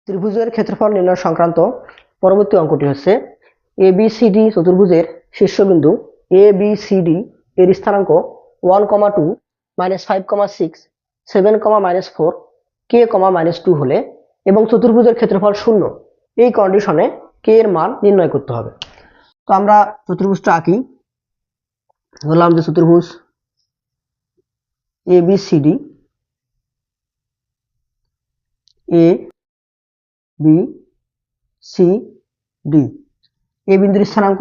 ত্রিভুজের ক্ষেত্রফল নির্ণয় সংক্রান্ত পরবর্তী অঙ্কটি হচ্ছে ABCD চতুর্ভুজের শীর্ষবিন্দু ABCD এর স্থানাঙ্ক 1,2 -5,6 7, -4 k, -2 হলে এবং চতুর্ভুজের ক্ষেত্রফল 0 এই কন্ডিশনে k এর মান নির্ণয় করতে হবে। তো আমরা চতুর্ভুজটা আঁকি। ধরলাম যে চতুর্ভুজ ABCD, A B C D, এ বিন্দুর স্থানাঙ্ক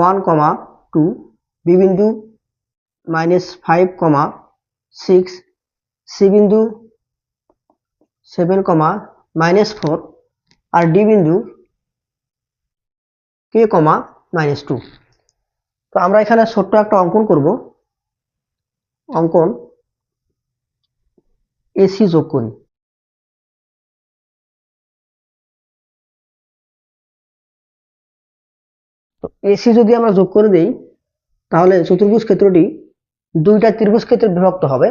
1,2, বি বিন্দু -5,6, সি বিন্দু 7, -4 আর ডি বিন্দু k, -2। তো আমরা এখানে ছোট্ট একটা অঙ্কন করব। অঙ্কন এসি যোগ করি। তো এসি যদি আমরা যোগ করে দেই তাহলে চতুর্ভুজ ক্ষেত্রটি দুইটা ত্রিভুজ ক্ষেত্রে বিভক্ত হবে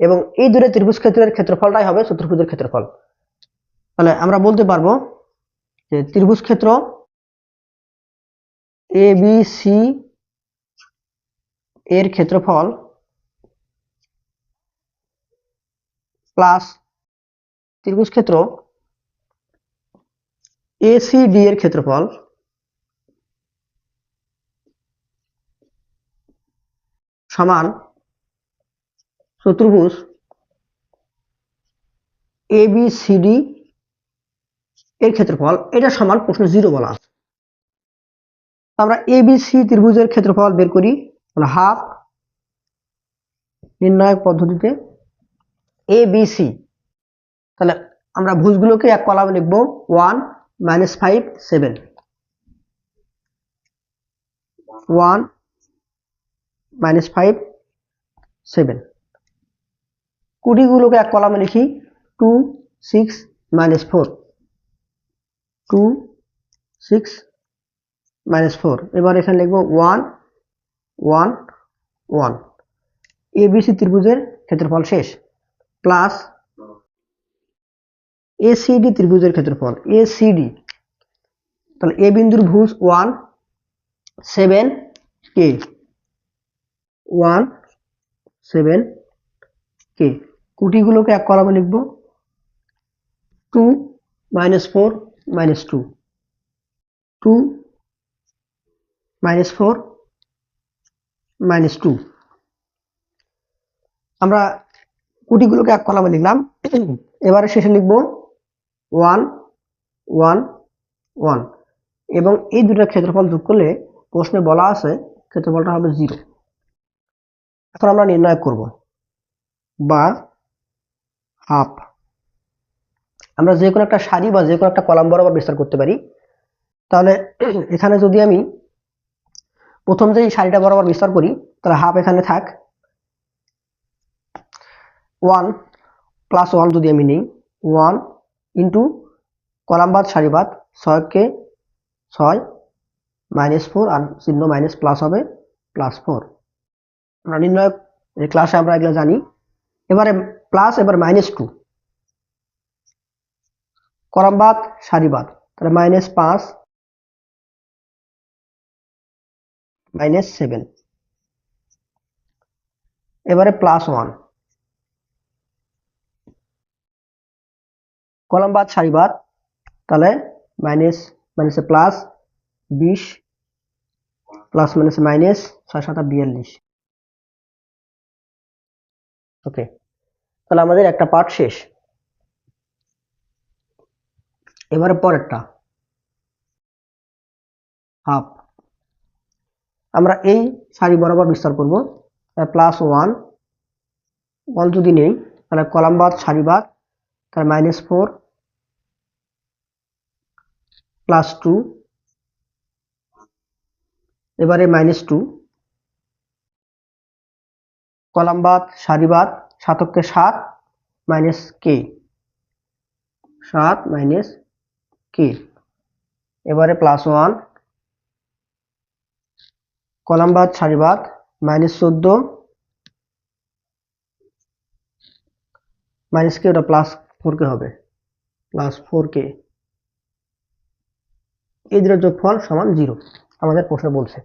এবং এই দুটো ত্রিভুজ ক্ষেত্রের ক্ষেত্রফলটাই হবে চতুর্ভুজের ক্ষেত্রফল। তাহলে আমরা বলতে পারবো যে ত্রিভুজ ক্ষেত্র ABC এর ক্ষেত্রফল প্লাস ত্রিভুজ ক্ষেত্র ACD এর ক্ষেত্রফল সমান চতুর্ভুজ ABCD এর ক্ষেত্রফল, এটা সমান প্রশ্ন 0 বলা আছে। আমরা ABC ত্রিভুজের ক্ষেত্রফল বের করি হাফ নির্ণায়ক পদ্ধতিতে ABC। তাহলে আমরা ভুজগুলোকে এক কলামে লিখবো 1 -5 7, 1 -5 7। কুটিগুলোকে এক কলামে লিখি 2 6 -4, 2 6 -4। এবার এখানে লিখবো 1 1 1। ABC ত্রিভুজের ক্ষেত্রফল শেষ প্লাস ACD ত্রিভুজের ক্ষেত্রফল ACD। তাহলে এ বিন্দুর ভুজ 1 7 k, 1 7 k। কুটিগুলোকে এক কলামে লিখবো 2 -4 -2, 2 -4 -2। আমরা কুটিগুলোকে এক কলামে লিখলাম। এবারে শেষে লিখবো 1 1 1 এবং এই দুটো ক্ষেত্রফল যোগ করলে প্রশ্নে বলা আছে ক্ষেত্রফলটা হবে 0। এখন আমরা নির্ণয় করব বা হাফ। আমরা যে কোনো একটা সারি বা যে কোনো একটা কলাম বরাবর বিস্তার করতে পারি। তাহলে এখানে যদি আমি প্রথম যে সারিটা বরাবর বিস্তার করি তাহলে হাফ এখানে থাক, 1 + 1 যদি আমি নিই 1 ইন্টু কলাম বাদ সারি বাদ 6 কে 6 -4 আর চিহ্ন মাইনাস প্লাস হবে +4। আমরা নির্ণায়ক ক্লাসে আমরা এগুলো জানি। এবারে প্লাস এবার -2 কলাম বাদ সারি বাদ, তাহলে -5 -7। এবারে +1 কলাম বাদ সারি বাদ, তাহলে মাইনাস মাইনাসে প্লাস 20 প্লাস মাইনাসে মাইনাস 6 7 42। ওকে, তাহলে আমাদের একটা পার্ট শেষ। এবারে পরেরটা হাফ। আমরা এই সারি বরাবর বিস্তার করব +1 1 যদি নেই তাহলে কলাম বাদ সারি বাদ, তাহলে -4 +2 এবারে -2 কলাম বাদ সারি বাদ 7 কে 7 -k 7 -k। এবারে +1 কলাম বাদ সারি বাদ -14 -k ওটা +4 কে হবে প্লাস 4k এই দুটোর যোগফল সমান 0 আমাদের প্রশ্ন বলছে।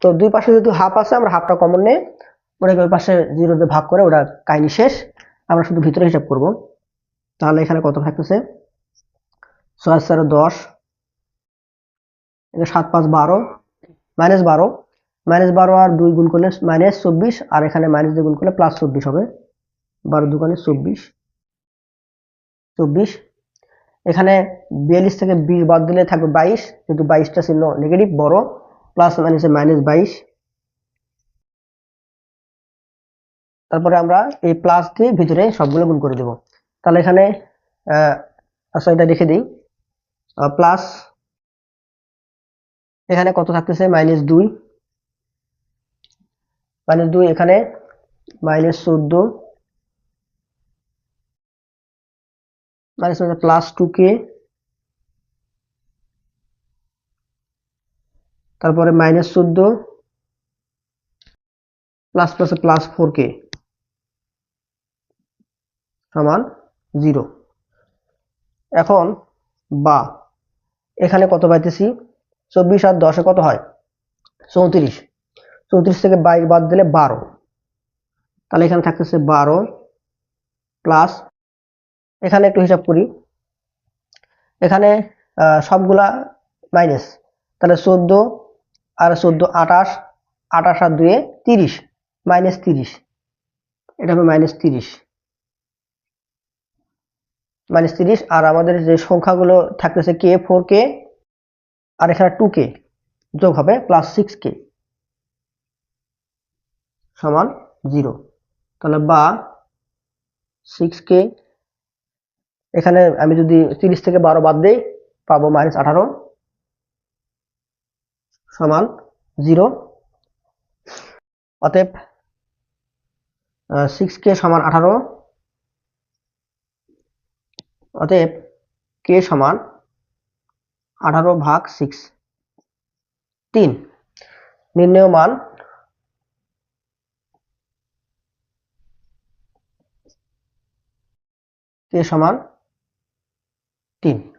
তো দুই পাশে যেহেতু হাফ আছে আমরা হাফটা কমন নিয়ে ওটাকে ওই পাশে 0 দিয়ে ভাগ করে ওটা কাহিনী শেষ। আমরা শুধু ভিতরে হিসাব করব। তাহলে এখানে কত থাকতেছে 6 আর 4 10, 7 5 12, -12, -12 আর 2 গুণ করলে -24 আর এখানে মাইনাস দিয়ে গুণ করলে +24 হবে। 12 দুগুণে 24, এখানে 42 থেকে 20 বাদ দিলে থাকবে 22, কিন্তু 22টা চিহ্ন নেগেটিভ বড়, প্লাস মাইনাসে -22। তারপরে আমরা এই প্লাস দিয়ে ভিতরে সবগুলো গুণ করে দেব। তাহলে এখানে আচ্ছা এটা লিখে দিই, প্লাস এখানে কত থাকতেছে -2, এখানে -14, প্লাস 2k, তারপরে -14 প্লাস প্লাসে প্লাস 4k সমান 0। এখন বা এখানে কত পাইতেছি 24 আর 10 কত হয় 34, 34 থেকে 22 বাদ দিলে 12, তাহলে এখানে থাকতেছে 12 প্লাস এখানে একটু হিসাব করি, এখানে সবগুলা মাইনাস, তাহলে 14 আর 14 28, 28 আর 2 30, -30, এটা হবে -30 আর আমাদের যে সংখ্যাগুলো থাকতেছে k 4k আর এখানে 2k যোগ হবে প্লাস 6k সমান 0। তাহলে বা 6k, এখানে আমি যদি 30 থেকে 12 বাদ দেই পাবো -18 সমান 0। অতএব 6k সমান 18, অতএব k সমান 18/6। 3 নির্ণেয় মান k সমান 3।